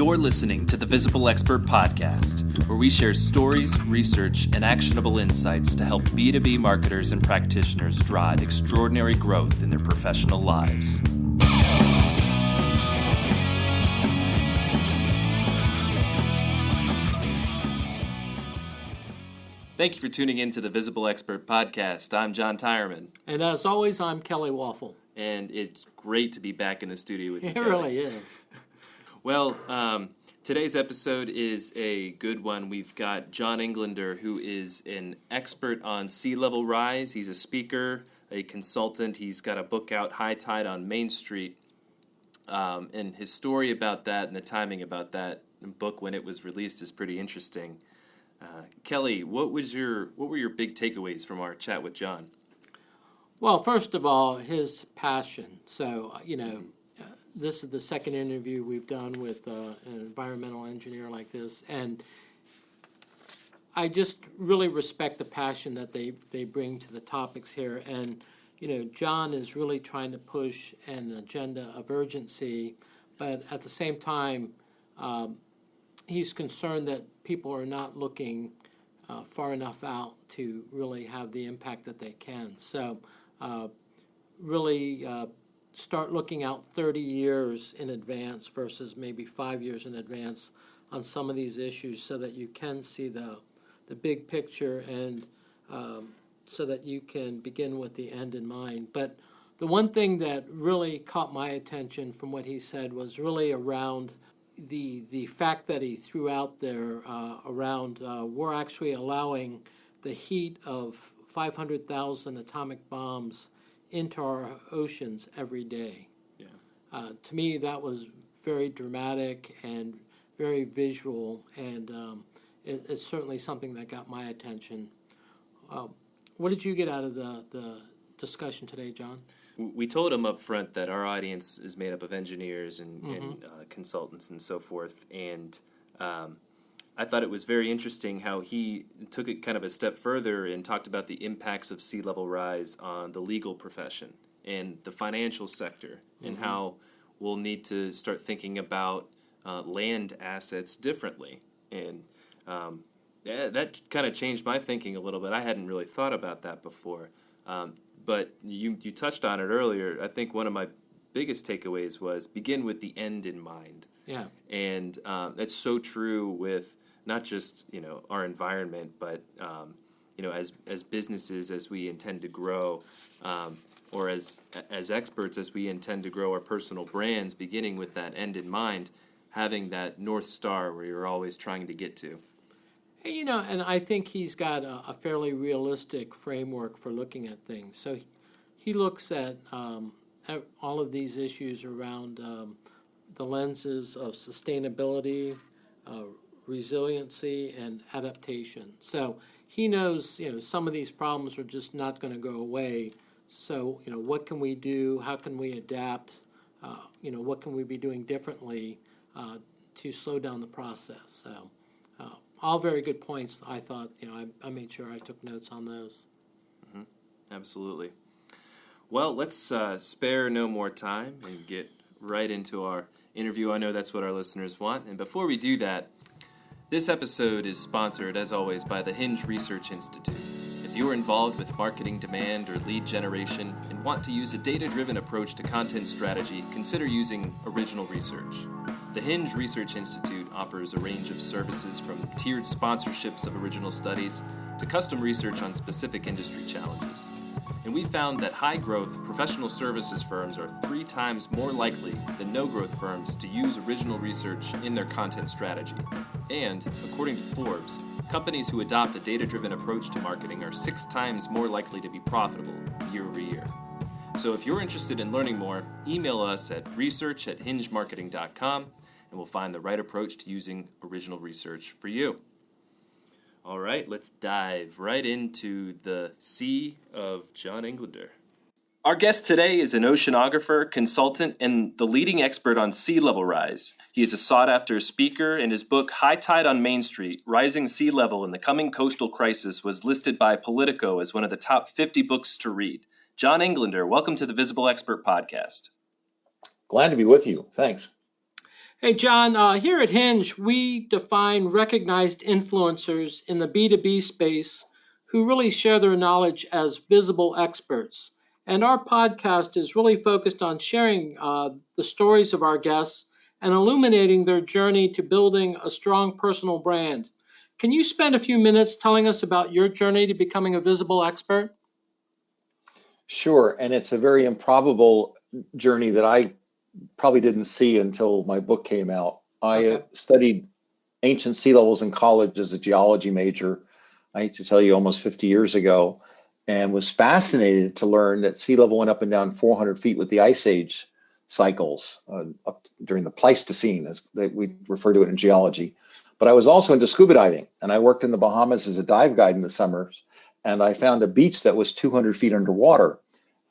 You're listening to the Visible Expert Podcast, where we share stories, research, and actionable insights to help B2B marketers and practitioners drive extraordinary growth in their professional lives. Thank you for tuning in to the Visible Expert Podcast. I'm John Tyerman. And as always, I'm Kelly Waffle. And it's great to be back in the studio with you, It Kelly. really is. Well, today's episode is a good one. We've got John Englander, who is an expert on sea level rise. He's a speaker, a consultant. He's got a book out, High Tide on Main Street. And his story about that and the timing about that book when it was released is pretty interesting. Kelly, what were your big takeaways from our chat with John? Well, first of all, his passion. So, this is the second interview we've done with an environmental engineer like this, and I just really respect the passion that they bring to the topics here. And, John is really trying to push an agenda of urgency, but at the same time, he's concerned that people are not looking far enough out to really have the impact that they can. So really start looking out 30 years in advance versus maybe 5 years in advance on some of these issues so that you can see the big picture and so that you can begin with the end in mind. But the one thing that really caught my attention from what he said was really around the fact that he threw out there around we're actually allowing the heat of 500,000 atomic bombs into our oceans every day. Yeah. To me, that was very dramatic and very visual, and it's certainly something that got my attention. What did you get out of the discussion today, John? We told him up front that our audience is made up of engineers and consultants and so forth, and I thought it was very interesting how he took it kind of a step further and talked about the impacts of sea level rise on the legal profession and the financial sector, and how we'll need to start thinking about land assets differently. And that kind of changed my thinking a little bit. I hadn't really thought about that before. But you touched on it earlier. I think one of my biggest takeaways was begin with the end in mind. Yeah. And that's so true with not just, our environment, but, as businesses, as we intend to grow, or as experts, as we intend to grow our personal brands, beginning with that end in mind, having that North Star where you're always trying to get to. And I think he's got a fairly realistic framework for looking at things. So he looks at all of these issues around the lenses of sustainability, resiliency, and adaptation. So he knows, some of these problems are just not going to go away. So, what can we do? How can we adapt? What can we be doing differently to slow down the process? So. All very good points. I thought, I made sure I took notes on those. Mm-hmm. Absolutely. Well, let's spare no more time and get right into our interview. I know that's what our listeners want. And before we do that, this episode is sponsored, as always, by the Hinge Research Institute. If you are involved with marketing demand or lead generation and want to use a data-driven approach to content strategy, consider using original research. The Hinge Research Institute offers a range of services from tiered sponsorships of original studies to custom research on specific industry challenges. And we found that high-growth professional services firms are 3 times more likely than no-growth firms to use original research in their content strategy. And, according to Forbes, companies who adopt a data-driven approach to marketing are 6 times more likely to be profitable year over year. So if you're interested in learning more, email us at research@hingemarketing.com, and we'll find the right approach to using original research for you. All right, let's dive right into the sea of John Englander. Our guest today is an oceanographer, consultant, and the leading expert on sea level rise. He is a sought-after speaker, and his book, High Tide on Main Street, Rising Sea Level in the Coming Coastal Crisis, was listed by Politico as one of the top 50 books to read. John Englander, welcome to the Visible Expert Podcast. Glad to be with you. Thanks. Hey, John, here at Hinge, we define recognized influencers in the B2B space who really share their knowledge as visible experts. And our podcast is really focused on sharing the stories of our guests and illuminating their journey to building a strong personal brand. Can you spend a few minutes telling us about your journey to becoming a visible expert? Sure, and it's a very improbable journey that I probably didn't see until my book came out. I Okay. studied ancient sea levels in college as a geology major. I hate to tell you, almost 50 years ago, and was fascinated to learn that sea level went up and down 400 feet with the ice age cycles up during the Pleistocene, as we refer to it in geology. But I was also into scuba diving, and I worked in the Bahamas as a dive guide in the summers. And I found a beach that was 200 feet underwater.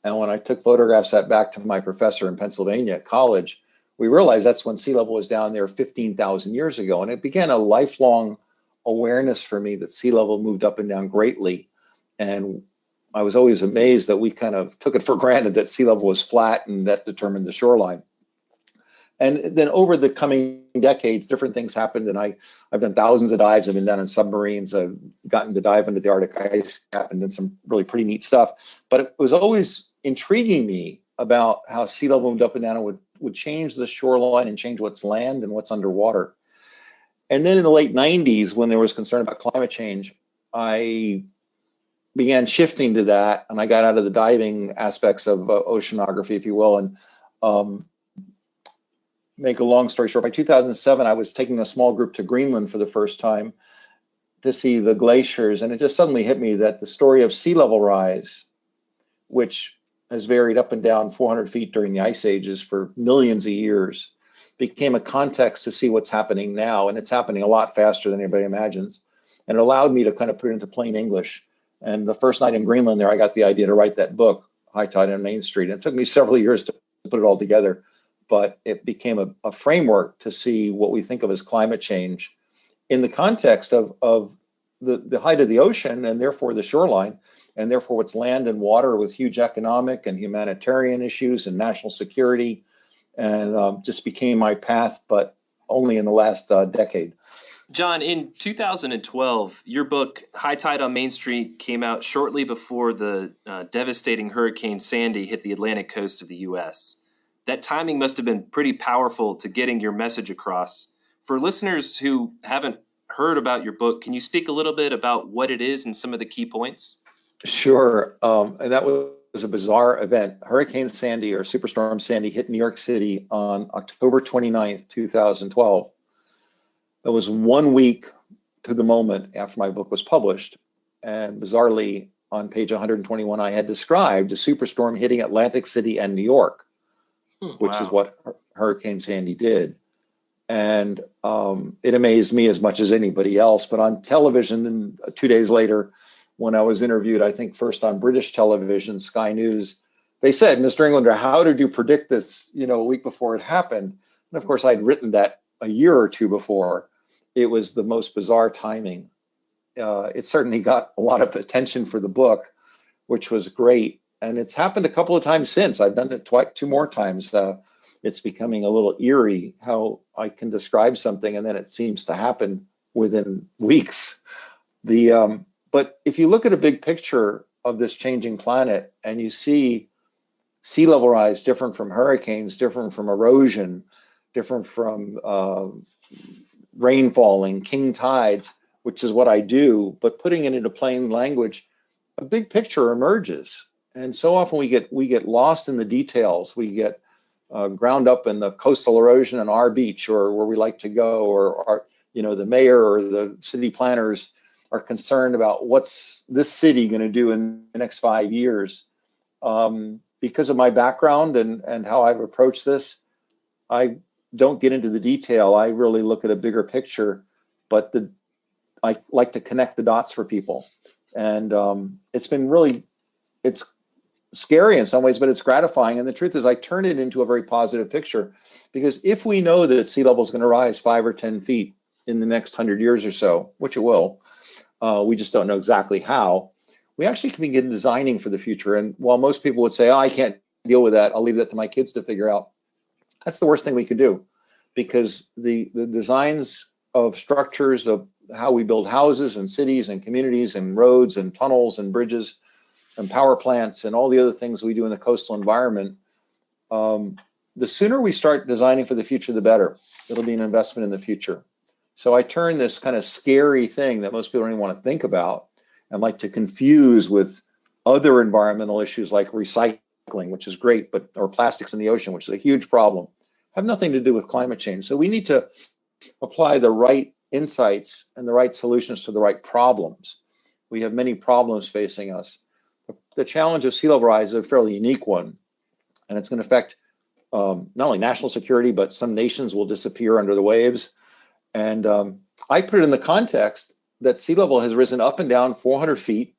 And when I took photographs that back to my professor in Pennsylvania at college, we realized that's when sea level was down there 15,000 years ago. And it began a lifelong awareness for me that sea level moved up and down greatly. And I was always amazed that we kind of took it for granted that sea level was flat and that determined the shoreline. And then over the coming decades, different things happened. And I've done thousands of dives. I've been down in submarines. I've gotten to dive into the Arctic ice cap and done some really pretty neat stuff. But it was always intriguing me about how sea level moved up and down and would change the shoreline and change what's land and what's underwater. And then in the late 90s, when there was concern about climate change, I began shifting to that. And I got out of the diving aspects of oceanography, if you will, and make a long story short, by 2007, I was taking a small group to Greenland for the first time to see the glaciers. And it just suddenly hit me that the story of sea level rise, which has varied up and down 400 feet during the ice ages for millions of years, became a context to see what's happening now. And it's happening a lot faster than anybody imagines. And it allowed me to kind of put it into plain English. And the first night in Greenland there, I got the idea to write that book, High Tide on Main Street. And it took me several years to put it all together. But it became a framework to see what we think of as climate change in the context of the height of the ocean and therefore the shoreline, and therefore what's land and water with huge economic and humanitarian issues and national security, and just became my path, but only in the last decade. John, in 2012, your book, High Tide on Main Street, came out shortly before the devastating Hurricane Sandy hit the Atlantic coast of the U.S. That timing must have been pretty powerful to getting your message across. For listeners who haven't heard about your book, can you speak a little bit about what it is and some of the key points? Sure. And that was a bizarre event. Hurricane Sandy, or Superstorm Sandy, hit New York City on October 29th, 2012. It was 1 week to the moment after my book was published. And bizarrely, on page 121, I had described a superstorm hitting Atlantic City and New York, which is what Hurricane Sandy did. And it amazed me as much as anybody else. But on television, then 2 days later, when I was interviewed, I think first on British television, Sky News, they said, "Mr. Englander, how did you predict this, a week before it happened?" And of course, I'd written that a year or two before. It was the most bizarre timing. It certainly got a lot of attention for the book, which was great. And it's happened a couple of times since. I've done it two more times. It's becoming a little eerie how I can describe something and then it seems to happen within weeks. But if you look at a big picture of this changing planet and you see sea level rise different from hurricanes, different from erosion, different from rain falling, king tides, which is what I do, but putting it into plain language, a big picture emerges. And so often we get lost in the details. We get ground up in the coastal erosion on our beach or where we like to go, or the mayor or the city planners are concerned about what's this city going to do in the next 5 years. Because of my background and how I've approached this, I don't get into the detail. I really look at a bigger picture, but I like to connect the dots for people. And it's scary in some ways, but it's gratifying. And the truth is I turn it into a very positive picture, because if we know that sea level is going to rise 5 or 10 feet in the next 100 years or so, which it will, we just don't know exactly how, we actually can begin designing for the future. And while most people would say, "Oh, I can't deal with that, I'll leave that to my kids to figure out," that's the worst thing we could do. because the designs of structures of how we build houses and cities and communities and roads and tunnels and bridges and power plants and all the other things we do in the coastal environment, the sooner we start designing for the future, the better. It'll be an investment in the future. So I turn this kind of scary thing that most people don't even want to think about and like to confuse with other environmental issues like recycling, which is great, or plastics in the ocean, which is a huge problem, have nothing to do with climate change. So we need to apply the right insights and the right solutions to the right problems. We have many problems facing us. The challenge of sea level rise is a fairly unique one, and it's going to affect not only national security, but some nations will disappear under the waves. And I put it in the context that sea level has risen up and down 400 feet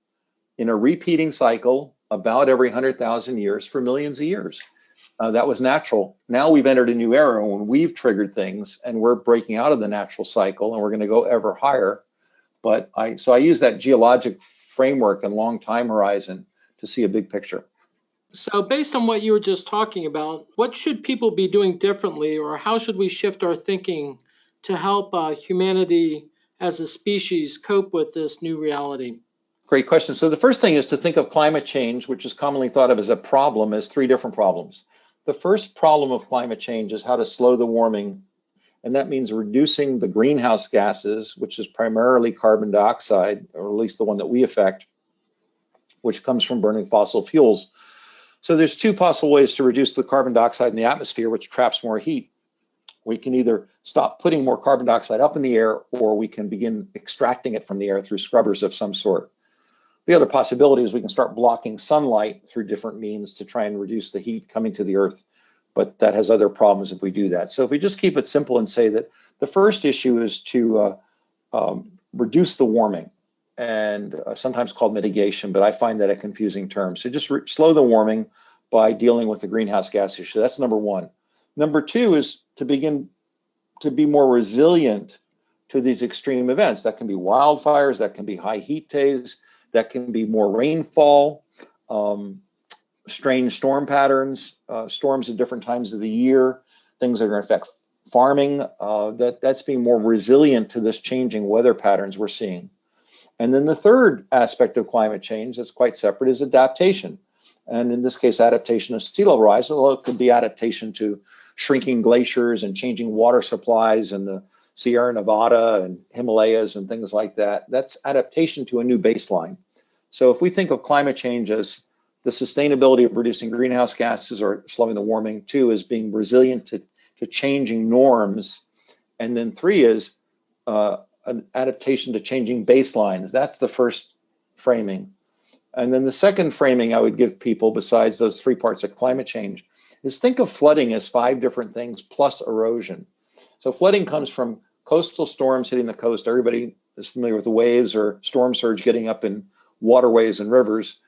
in a repeating cycle about every 100,000 years for millions of years. That was natural. Now we've entered a new era when we've triggered things and we're breaking out of the natural cycle and we're going to go ever higher. So I use that geologic framework and long time horizon to see a big picture. So based on what you were just talking about, what should people be doing differently, or how should we shift our thinking to help humanity as a species cope with this new reality? Great question. So the first thing is to think of climate change, which is commonly thought of as a problem, as three different problems. The first problem of climate change is how to slow the warming, and that means reducing the greenhouse gases, which is primarily carbon dioxide, or at least the one that we affect, which comes from burning fossil fuels. So there's two possible ways to reduce the carbon dioxide in the atmosphere, which traps more heat. We can either stop putting more carbon dioxide up in the air, or we can begin extracting it from the air through scrubbers of some sort. The other possibility is we can start blocking sunlight through different means to try and reduce the heat coming to the earth, but that has other problems if we do that. So if we just keep it simple and say that the first issue is to reduce the warming, and sometimes called mitigation, but I find that a confusing term. So just slow the warming by dealing with the greenhouse gas issue. That's number one. Number two is to begin to be more resilient to these extreme events. That can be wildfires, that can be high heat days, that can be more rainfall, strange storm patterns, storms at different times of the year, things that are going to affect farming. That's being more resilient to this changing weather patterns we're seeing. And then the third aspect of climate change that's quite separate is adaptation. And in this case, adaptation of sea level rise, although it could be adaptation to shrinking glaciers and changing water supplies in the Sierra Nevada and Himalayas and things like that. That's adaptation to a new baseline. So if we think of climate change as the sustainability of reducing greenhouse gases or slowing the warming, two is being resilient to changing norms, and then three is an adaptation to changing baselines. That's the first framing. And then the second framing I would give people, besides those three parts of climate change, is think of flooding as five different things plus erosion. So flooding comes from coastal storms hitting the coast. Everybody is familiar with the waves or storm surge getting up in waterways and rivers.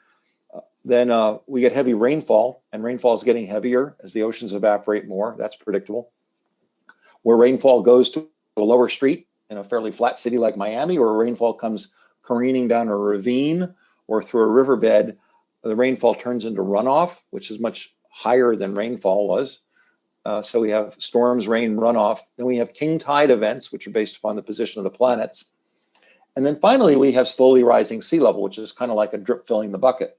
Then we get heavy rainfall, and rainfall is getting heavier as the oceans evaporate more. That's predictable. Where rainfall goes to a lower street in a fairly flat city like Miami, or rainfall comes careening down a ravine or through a riverbed, the rainfall turns into runoff, which is much higher than rainfall was. So we have storms, rain, runoff. Then we have king tide events, which are based upon the position of the planets. And then finally, we have slowly rising sea level, which is kind of like a drip filling the bucket.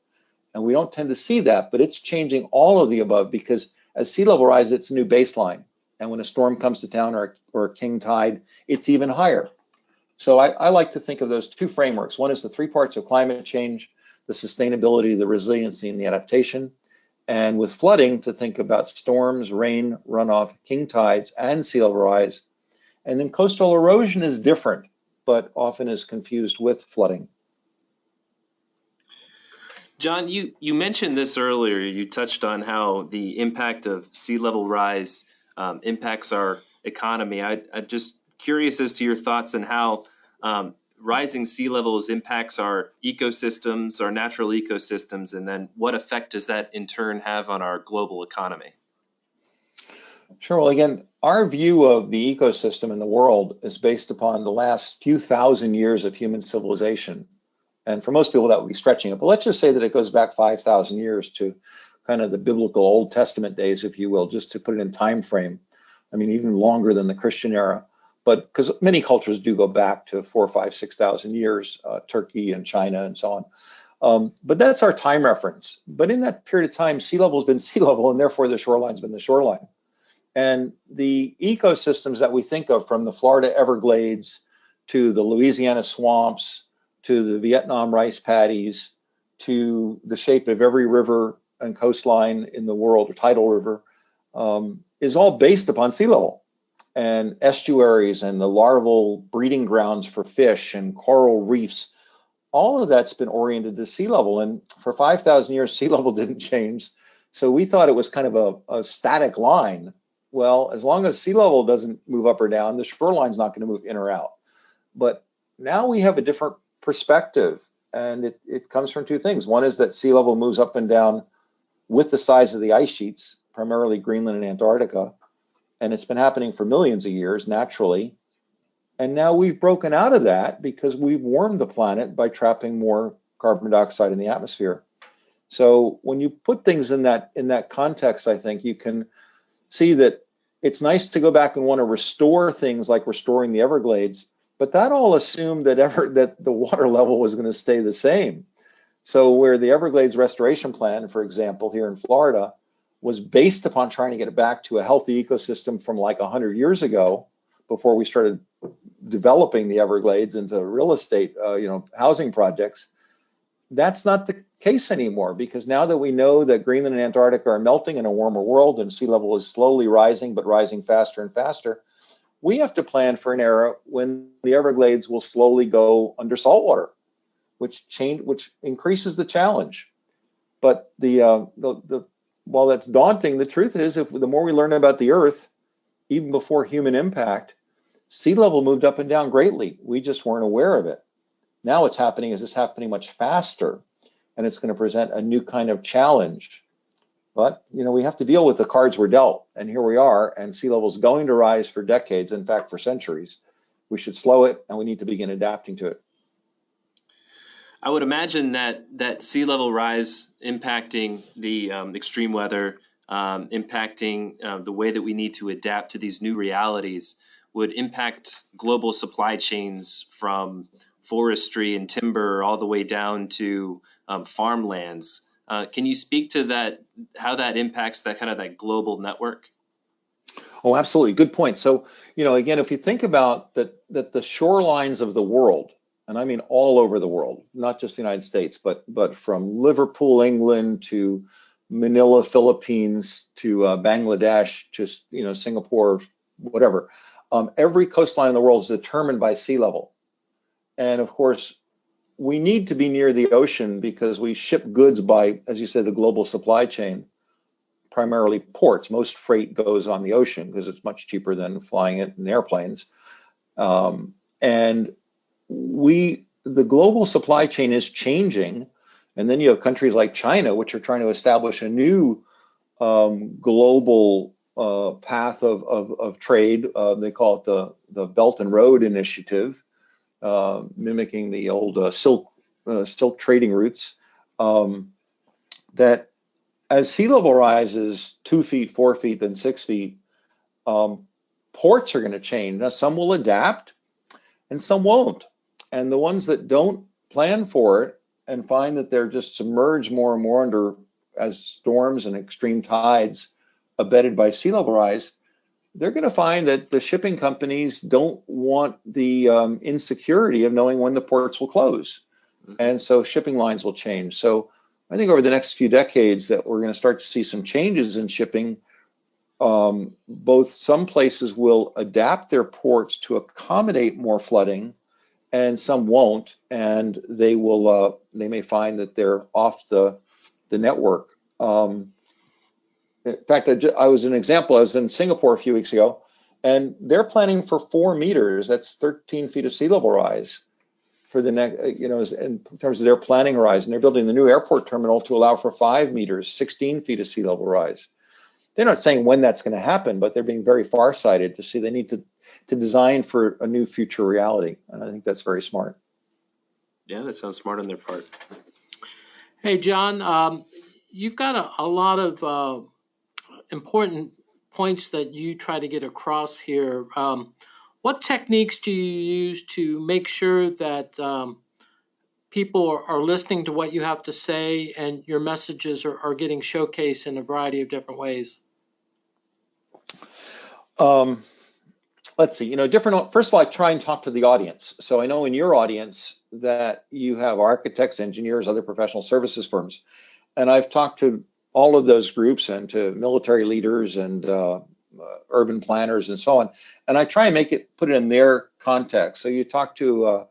And we don't tend to see that, but it's changing all of the above, because as sea level rises, it's a new baseline. And when a storm comes to town or a king tide, it's even higher. So I like to think of those two frameworks. One is the three parts of climate change, the sustainability, the resiliency, and the adaptation. And with flooding, to think about storms, rain, runoff, king tides, and sea level rise. And then coastal erosion is different, but often is confused with flooding. John, you mentioned this earlier. You touched on how the impact of sea level rise impacts our economy. I'm just curious as to your thoughts on how rising sea levels impacts our ecosystems, our natural ecosystems, and then what effect does that in turn have on our global economy? Sure. Well, again, our view of the ecosystem in the world is based upon the last few thousand years of human civilization. And for most people, that would be stretching it. But let's just say that it goes back 5,000 years to kind of the biblical Old Testament days, if you will, just to put it in time frame. I mean, even longer than the Christian era. But because many cultures do go back to 4, 5, 6,000 years, Turkey and China and so on. But that's our time reference. But in that period of time, sea level has been sea level, and therefore the shoreline's been the shoreline. And the ecosystems that we think of, from the Florida Everglades to the Louisiana swamps to the Vietnam rice paddies to the shape of every river and coastline in the world, or tidal river, is all based upon sea level. And estuaries and the larval breeding grounds for fish and coral reefs, all of that's been oriented to sea level. And for 5,000 years, sea level didn't change. So we thought it was kind of a static line. Well, as long as sea level doesn't move up or down, the shoreline's not going to move in or out. But now we have a different perspective, and it comes from two things. One is that sea level moves up and down with the size of the ice sheets, primarily Greenland and Antarctica, and it's been happening for millions of years naturally. And now we've broken out of that because we've warmed the planet by trapping more carbon dioxide in the atmosphere. So when you put things in that context, I think you can see that it's nice to go back and want to restore things like restoring the Everglades, but that all assumed that the water level was going to stay the same. So where the Everglades Restoration Plan, for example, here in Florida, was based upon trying to get it back to a healthy ecosystem from like 100 years ago, before we started developing the Everglades into real estate, housing projects. That's not the case anymore, because now that we know that Greenland and Antarctica are melting in a warmer world and sea level is slowly rising, but rising faster and faster, we have to plan for an era when the Everglades will slowly go under saltwater, which increases the challenge. But while that's daunting, the truth is, the more we learn about the Earth, even before human impact, sea level moved up and down greatly. We just weren't aware of it. Now what's happening is it's happening much faster, and it's going to present a new kind of challenge. But, we have to deal with the cards we're dealt, and here we are, and sea level is going to rise for decades, in fact, for centuries. We should slow it, and we need to begin adapting to it. I would imagine that sea level rise impacting the extreme weather, impacting the way that we need to adapt to these new realities, would impact global supply chains from forestry and timber all the way down to farmlands. Can you speak to that, how that impacts that global network? Oh, absolutely. Good point. So, again, if you think about that the shorelines of the world, and I mean all over the world, not just the United States, but from Liverpool, England to Manila, Philippines to Bangladesh, just Singapore, whatever. Every coastline in the world is determined by sea level, and of course, we need to be near the ocean because we ship goods by, as you said, the global supply chain, primarily ports. Most freight goes on the ocean because it's much cheaper than flying it in airplanes, and the global supply chain is changing, and then you have countries like China, which are trying to establish a new global path of trade. They call it the Belt and Road Initiative, mimicking the old silk trading routes. That as sea level rises 2 feet, 4 feet, then 6 feet, ports are going to change. Now, some will adapt, and some won't. And the ones that don't plan for it and find that they're just submerged more and more under, as storms and extreme tides abetted by sea level rise, they're going to find that the shipping companies don't want the insecurity of knowing when the ports will close. And so shipping lines will change. So I think over the next few decades that we're going to start to see some changes in shipping. Both some places will adapt their ports to accommodate more flooding, and some won't, and they may find that they're off the network. In fact, I was in Singapore a few weeks ago, and they're planning for 4 meters. That's 13 feet of sea level rise for the next, in terms of their planning horizon. They're building the new airport terminal to allow for 5 meters, 16 feet of sea level rise. They're not saying when that's going to happen, but they're being very farsighted to see they need to design for a new future reality. And I think that's very smart. Yeah, that sounds smart on their part. Hey, John, you've got a lot of important points that you try to get across here. What techniques do you use to make sure that people are listening to what you have to say and your messages are getting showcased in a variety of different ways? Let's see, different. First of all, I try and talk to the audience. So I know in your audience that you have architects, engineers, other professional services firms. And I've talked to all of those groups and to military leaders and urban planners and so on. And I try and put it in their context. So you talk to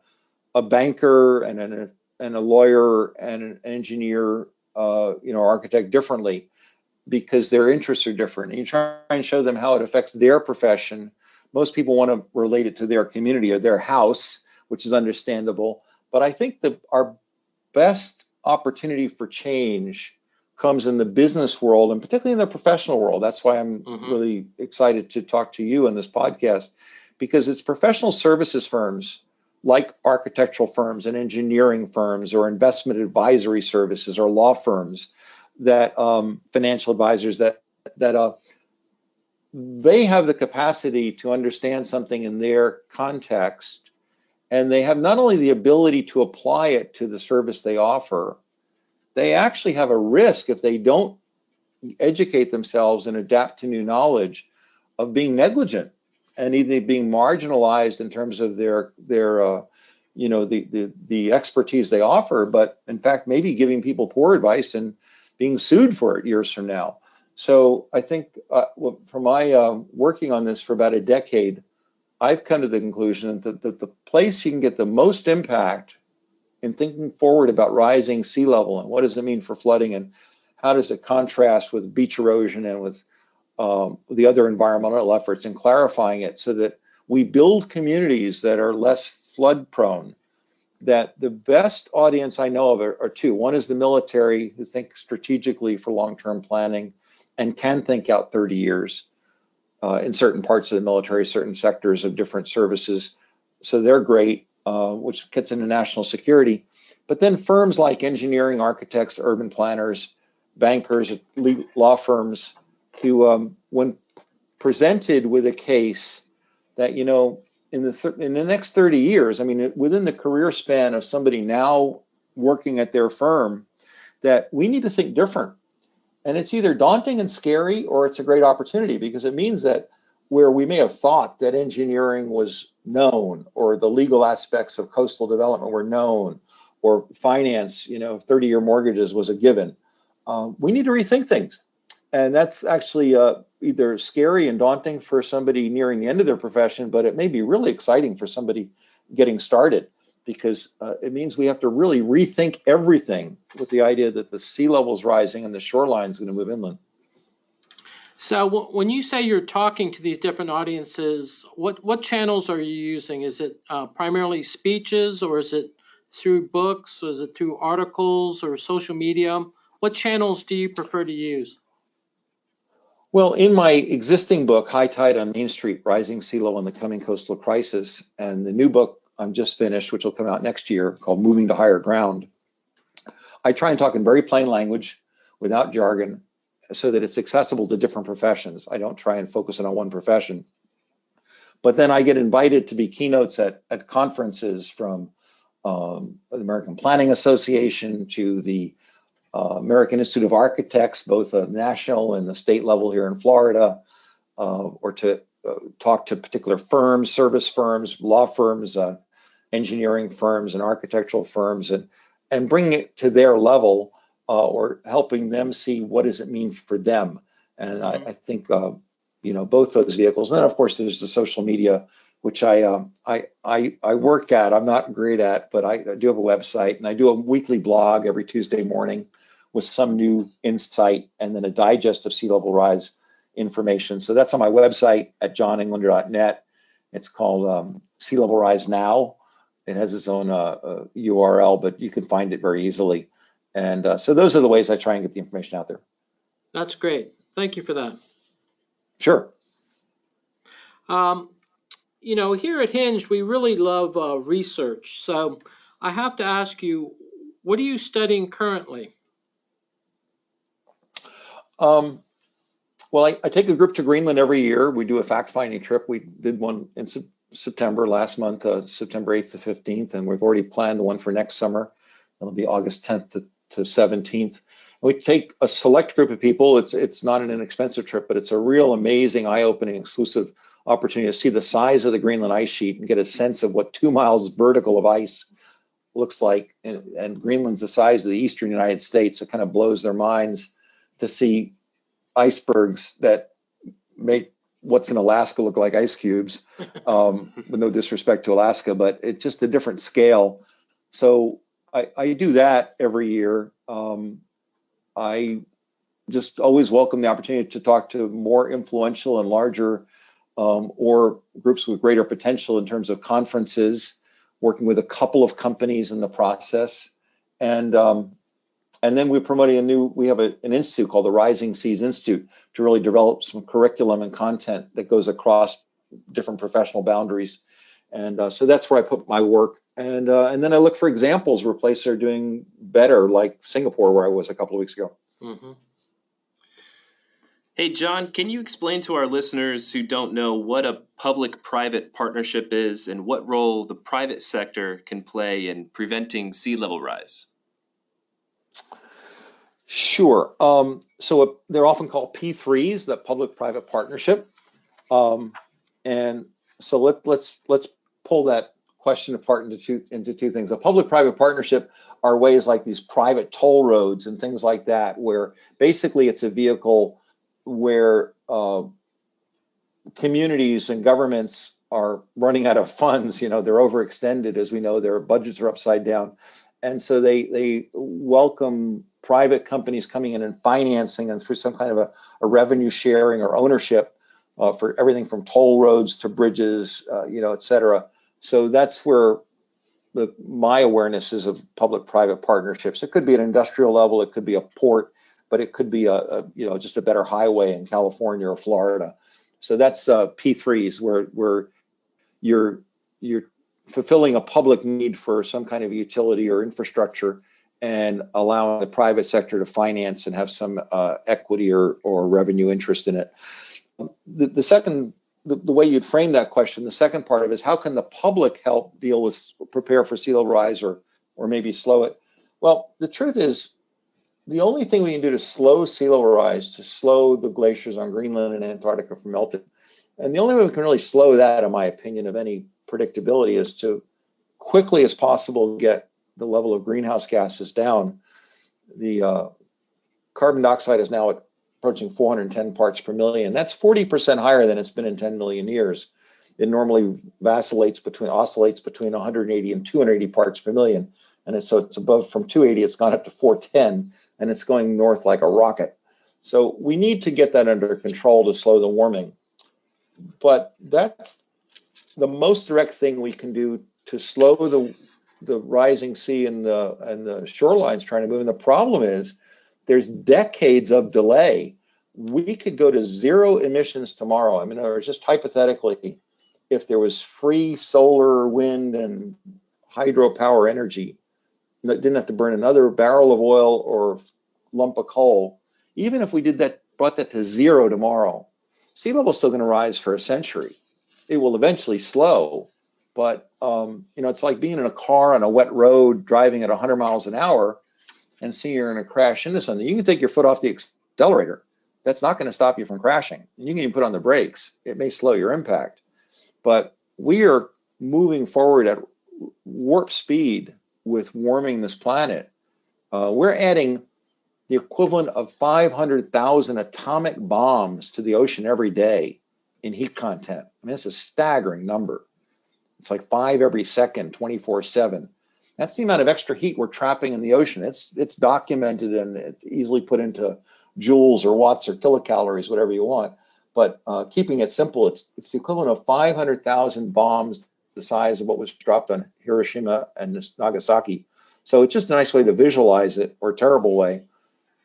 a banker and a lawyer and an engineer, architect differently because their interests are different. And you try and show them how it affects their profession. Most people want to relate it to their community or their house, which is understandable. But I think that our best opportunity for change comes in the business world and particularly in the professional world. That's why I'm really excited to talk to you on this podcast, because it's professional services firms like architectural firms and engineering firms or investment advisory services or law firms that financial advisors that they have the capacity to understand something in their context, and they have not only the ability to apply it to the service they offer, they actually have a risk if they don't educate themselves and adapt to new knowledge of being negligent and either being marginalized in terms of their the expertise they offer, but in fact maybe giving people poor advice and being sued for it years from now. So I think from my working on this for about a decade, I've come to the conclusion that the place you can get the most impact in thinking forward about rising sea level and what does it mean for flooding and how does it contrast with beach erosion and with the other environmental efforts and clarifying it so that we build communities that are less flood prone. That the best audience I know of are two. One is the military, who think strategically for long-term planning and can think out 30 years in certain parts of the military, certain sectors of different services. So they're great, which gets into national security. But then firms like engineering, architects, urban planners, bankers, law firms, who, when presented with a case that, in the next 30 years, I mean, within the career span of somebody now working at their firm, that we need to think different. And it's either daunting and scary or it's a great opportunity, because it means that where we may have thought that engineering was known or the legal aspects of coastal development were known or finance, 30-year mortgages was a given, we need to rethink things. And that's actually either scary and daunting for somebody nearing the end of their profession, but it may be really exciting for somebody getting started, because it means we have to really rethink everything with the idea that the sea level is rising and the shoreline is going to move inland. So when you say you're talking to these different audiences, what channels are you using? Is it primarily speeches, or is it through books? Or is it through articles or social media? What channels do you prefer to use? Well, in my existing book, High Tide on Main Street, Rising Sea Level and the Coming Coastal Crisis, and the new book I'm just finished, which will come out next year, called Moving to Higher Ground, I try and talk in very plain language without jargon so that it's accessible to different professions. I don't try and focus it on one profession. But then I get invited to be keynotes at conferences, from the American Planning Association to the American Institute of Architects, both the national and the state level here in Florida, or to talk to particular firms, service firms, law firms, engineering firms, and architectural firms, and bring it to their level, or helping them see what does it mean for them. And I think both those vehicles. And then of course there's the social media, which I work at. I'm not great at, but I do have a website, and I do a weekly blog every Tuesday morning with some new insight and then a digest of sea level rise information. So that's on my website at johnenglander.net. It's called Sea Level Rise Now. It has its own URL, but you can find it very easily. And so those are the ways I try and get the information out there. That's great. Thank you for that. Sure. Here at Hinge, we really love research. So I have to ask you, what are you studying currently? Well, I take a group to Greenland every year. We do a fact-finding trip. We did one in September last month, September 8th to 15th, and we've already planned the one for next summer. It'll be August 10th to 17th. We take a select group of people. It's not an inexpensive trip, but it's a real amazing, eye-opening, exclusive opportunity to see the size of the Greenland ice sheet and get a sense of what 2 miles vertical of ice looks like. And Greenland's the size of the eastern United States. It kind of blows their minds to see icebergs that make what's in Alaska look like ice cubes, with no disrespect to Alaska, but it's just a different scale. So I do that every year. I just always welcome the opportunity to talk to more influential and larger or groups with greater potential in terms of conferences, working with a couple of companies in the process. And then we're promoting we have an institute called the Rising Seas Institute to really develop some curriculum and content that goes across different professional boundaries. And so that's where I put my work. And then I look for examples where places are doing better, like Singapore, where I was a couple of weeks ago. Mm-hmm. Hey, John, can you explain to our listeners who don't know what a public-private partnership is and what role the private sector can play in preventing sea level rise? Sure. So they're often called P3s, the public-private partnership. And so let's pull that question apart into two things. A public-private partnership are ways like these private toll roads and things like that, where basically it's a vehicle where communities and governments are running out of funds. They're overextended, as we know. Their budgets are upside down. And so they welcome private companies coming in and financing and through some kind of a revenue sharing or ownership for everything from toll roads to bridges, et cetera. So that's where my awareness is of public-private partnerships. It could be at an industrial level, it could be a port, but it could be just a better highway in California or Florida. So that's P3s, where you're fulfilling a public need for some kind of utility or infrastructure and allowing the private sector to finance and have some equity or revenue interest in it. The way you'd frame that question, the second part of it is, how can the public help prepare for sea level rise or maybe slow it? Well, the truth is, the only thing we can do to slow sea level rise, to slow the glaciers on Greenland and Antarctica from melting, and the only way we can really slow that, in my opinion, of any predictability, is to quickly as possible get the level of greenhouse gases down. The carbon dioxide is now approaching 410 parts per million. That's 40% higher than it's been in 10 million years. It normally oscillates between 180 and 280 parts per million. And so it's above, from 280, it's gone up to 410, and it's going north like a rocket. So we need to get that under control to slow the warming. But that's the most direct thing we can do to slow the rising sea and the shorelines trying to move. And the problem is there's decades of delay. We could go to zero emissions tomorrow. I mean, or just hypothetically, if there was free solar, wind, and hydropower energy that didn't have to burn another barrel of oil or lump of coal, even if we did that, brought that to zero tomorrow, sea level is still going to rise for a century. It will eventually slow, but it's like being in a car on a wet road driving at 100 miles an hour and seeing you're going to crash into something. You can take your foot off the accelerator. That's not going to stop you from crashing. You can even put on the brakes. It may slow your impact, but we are moving forward at warp speed with warming this planet. We're adding the equivalent of 500,000 atomic bombs to the ocean every day in heat content. I mean, that's a staggering number. It's like 5 every second, 24/7. That's the amount of extra heat we're trapping in the ocean. It's documented and it's easily put into joules or watts or kilocalories, whatever you want. But keeping it simple, it's the equivalent of 500,000 bombs the size of what was dropped on Hiroshima and Nagasaki. So it's just a nice way to visualize it, or a terrible way.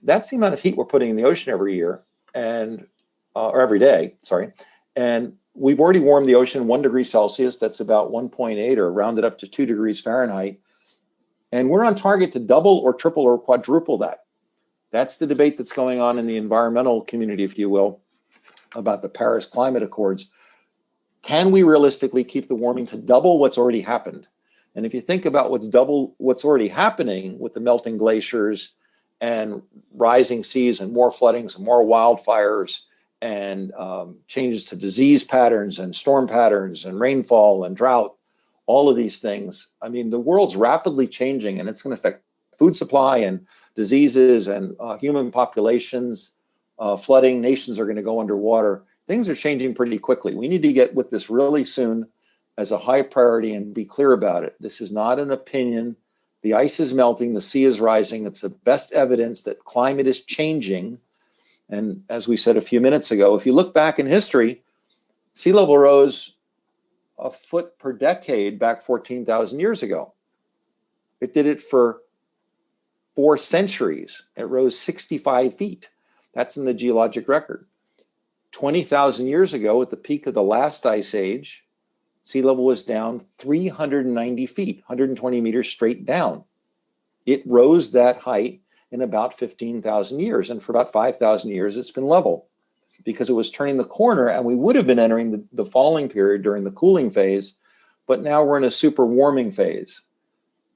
That's the amount of heat we're putting in the ocean every year, or every day, sorry. And we've already warmed the ocean 1 degree Celsius. That's about 1.8, or rounded up to 2 degrees Fahrenheit. And we're on target to double or triple or quadruple that. That's the debate that's going on in the environmental community, if you will. about the Paris Climate Accords, can we realistically keep the warming to double what's already happened? And if you think about what's already happening with the melting glaciers and rising seas and more floodings and more wildfires and changes to disease patterns and storm patterns and rainfall and drought, all of these things, I mean, the world's rapidly changing, and it's going to affect food supply and diseases and human populations, flooding, nations are going to go underwater. Things are changing pretty quickly. We need to get with this really soon as a high priority and be clear about it. This is not an opinion. The ice is melting, the sea is rising. It's the best evidence that climate is changing. And as we said a few minutes ago, if you look back in history, sea level rose a foot per decade back 14,000 years ago. It did it for 4 centuries. It rose 65 feet. That's in the geologic record. 20,000 years ago, at the peak of the last ice age, sea level was down 390 feet, 120 meters straight down. It rose that height in about 15,000 years. And for about 5,000 years, it's been level because it was turning the corner, and we would have been entering the falling period during the cooling phase. But now we're in a super warming phase.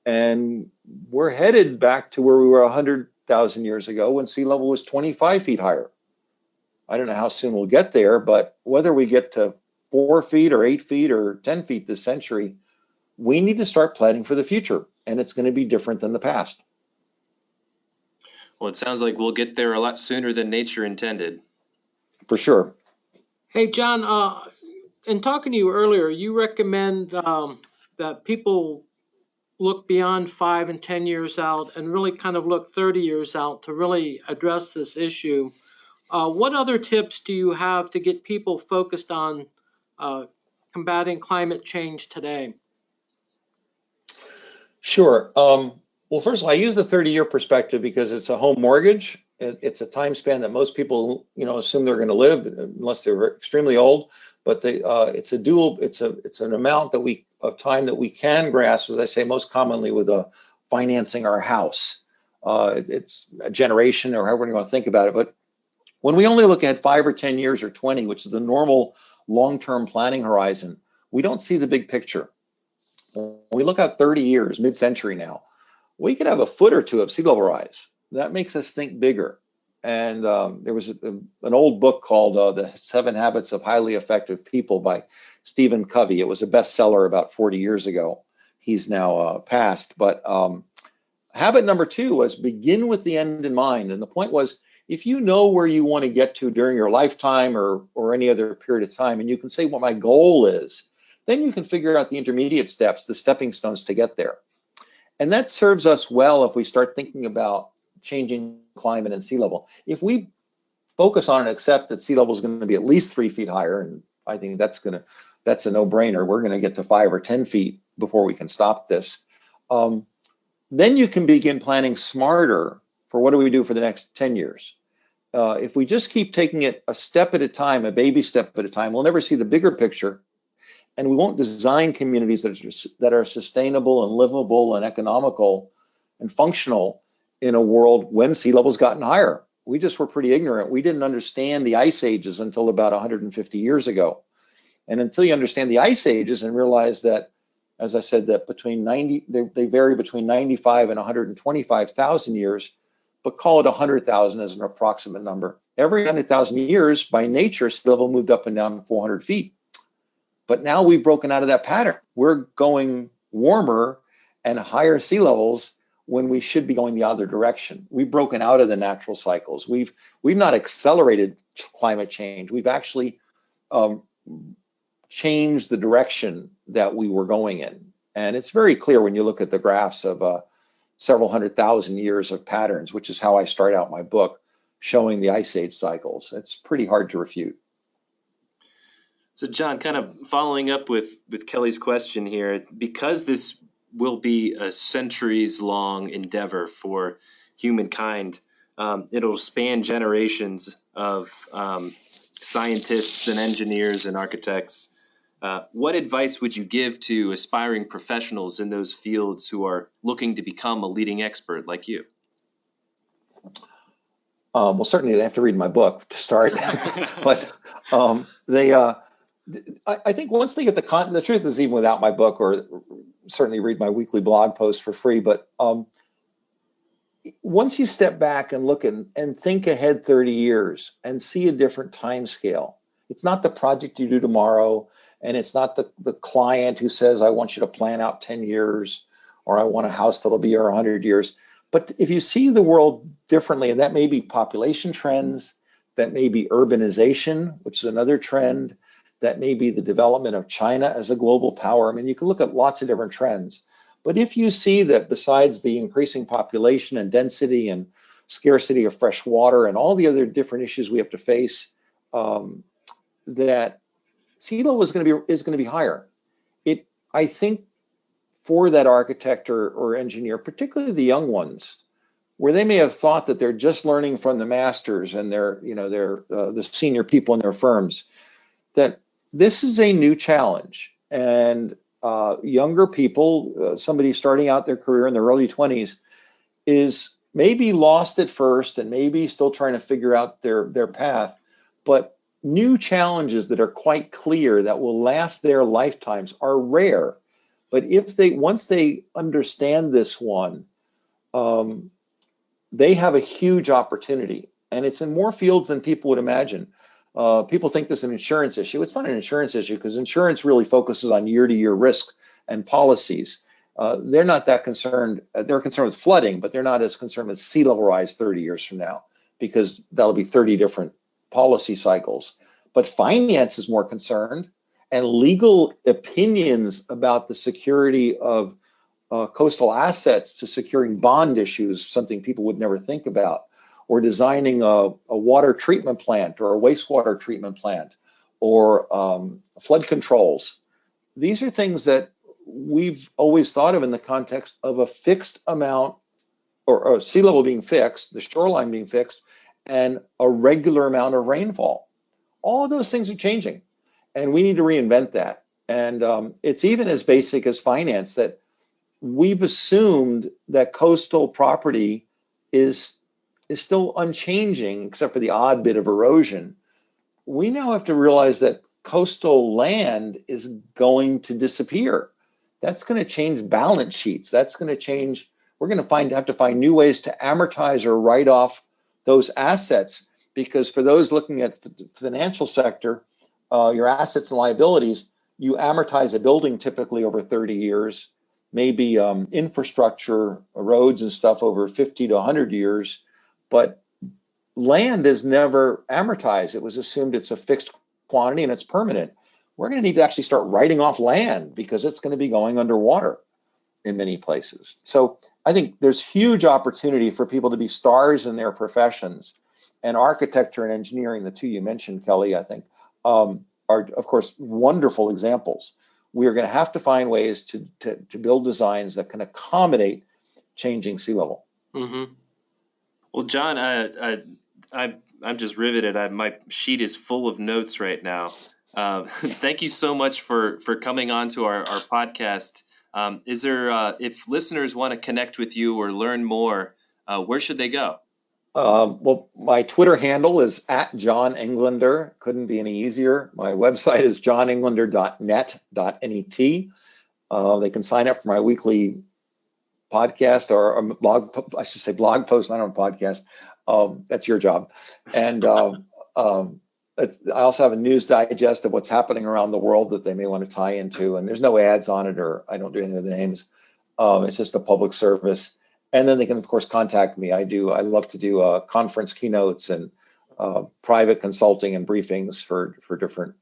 And we're headed back to where we were 100,000 years ago when sea level was 25 feet higher. I don't know how soon we'll get there, but whether we get to 4 feet or 8 feet or 10 feet this century, we need to start planning for the future, and it's going to be different than the past. Well, it sounds like we'll get there a lot sooner than nature intended. For sure. Hey, John, in talking to you earlier, you recommend that people look beyond 5 and 10 years out and really kind of look 30 years out to really address this issue. What other tips do you have to get people focused on combating climate change today? Sure. Well, first of all, I use the 30-year perspective because it's a home mortgage. It's a time span that most people, assume they're going to live unless they're extremely old. But it's an amount of time that we can grasp, as I say, most commonly with financing our house. It's a generation or however you want to think about it. But when we only look at 5 or 10 years or 20, which is the normal long-term planning horizon, we don't see the big picture. When we look at 30 years, mid-century now, we could have a foot or two of sea level rise. That makes us think bigger. And there was an old book called The 7 Habits of Highly Effective People by Stephen Covey. It was a bestseller about 40 years ago. He's now passed. But habit number 2 was begin with the end in mind. And the point was, if you know where you want to get to during your lifetime or any other period of time, and you can say what my goal is, then you can figure out the intermediate steps, the stepping stones to get there. And that serves us well if we start thinking about changing climate and sea level. If we focus on and accept that sea level is going to be at least 3 feet higher, and I think that's a no-brainer. We're going to get to 5 or 10 feet before we can stop this. Then you can begin planning smarter for what do we do for the next 10 years. If we just keep taking it a step at a time, a baby step at a time, we'll never see the bigger picture. And we won't design communities that are sustainable and livable and economical and functional in a world when sea level's gotten higher. We just were pretty ignorant. We didn't understand the ice ages until about 150 years ago. And until you understand the ice ages and realize that, as I said, that they vary between 95 and 125,000 years, but call it 100,000 as an approximate number. Every 100,000 years, by nature, sea level moved up and down 400 feet. But now we've broken out of that pattern. We're going warmer and higher sea levels when we should be going the other direction. We've broken out of the natural cycles. We've not accelerated climate change. We've actually changed the direction that we were going in. And it's very clear when you look at the graphs of several 100,000 years of patterns, which is how I start out my book, showing the ice age cycles. It's pretty hard to refute. So, John, kind of following up with Kelly's question here, because this will be a centuries-long endeavor for humankind, it'll span generations of scientists and engineers and architects. What advice would you give to aspiring professionals in those fields who are looking to become a leading expert like you? Well, certainly they have to read my book to start. But They, I think once they get the truth is, even without my book, or certainly read my weekly blog post for free, but once you step back and look and think ahead 30 years and see a different time scale, it's not the project you do tomorrow, and it's not the client who says, I want you to plan out 10 years, or I want a house that'll be here 100 years. But if you see the world differently, and that may be population trends, that may be urbanization, which is another trend, that may be the development of China as a global power. I mean, you can look at lots of different trends. But if you see that besides the increasing population and density and scarcity of fresh water and all the other different issues we have to face, that sea level is going to be higher. I think for that architect or engineer, particularly the young ones, where they may have thought that they're just learning from the masters and they're the senior people in their firms, that this is a new challenge. And younger people, somebody starting out their career in their early 20s, is maybe lost at first and maybe still trying to figure out their path. But new challenges that are quite clear that will last their lifetimes are rare. But once they understand this one, they have a huge opportunity. And it's in more fields than people would imagine. People think this is an insurance issue. It's not an insurance issue, because insurance really focuses on year-to-year risk and policies. They're not that concerned. They're concerned with flooding, but they're not as concerned with sea level rise 30 years from now, because that'll be 30 different policy cycles. But finance is more concerned, and legal opinions about the security of coastal assets to securing bond issues, something people would never think about, or designing a water treatment plant or a wastewater treatment plant, or flood controls. These are things that we've always thought of in the context of a fixed amount, or sea level being fixed, the shoreline being fixed, and a regular amount of rainfall. All of those things are changing, and we need to reinvent that. And it's even as basic as finance, that we've assumed that coastal property is still unchanging, except for the odd bit of erosion. We now have to realize that coastal land is going to disappear. That's going to change balance sheets. That's going to change. We're going to have to find new ways to amortize or write off those assets, because for those looking at the financial sector, your assets and liabilities, you amortize a building typically over 30 years, maybe infrastructure, roads and stuff over 50 to 100 years. But land is never amortized. It was assumed it's a fixed quantity and it's permanent. We're going to need to actually start writing off land, because it's going to be going underwater in many places. So I think there's huge opportunity for people to be stars in their professions. And architecture and engineering, the two you mentioned, Kelly, I think, are, of course, wonderful examples. We are going to have to find ways to build designs that can accommodate changing sea level. Mm-hmm. Well, John, I'm just riveted. My sheet is full of notes right now. Thank you so much for coming on to our podcast. Is there, if listeners want to connect with you or learn more, where should they go? Well, my Twitter handle is @JohnEnglander. Couldn't be any easier. My website is johnenglander.net. They can sign up for my weekly podcast or a blog. I should say blog post, not a podcast. That's your job. And I also have a news digest of what's happening around the world that they may want to tie into. And there's no ads on it, or I don't do anything with the names. It's just a public service. And then they can, of course, contact me. I love to do conference keynotes and private consulting and briefings for different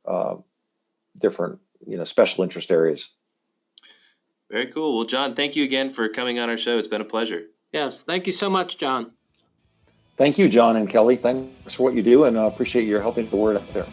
special interest areas. Very cool. Well, John, thank you again for coming on our show. It's been a pleasure. Yes, thank you so much, John. Thank you, John and Kelly. Thanks for what you do, and appreciate your helping the word out there.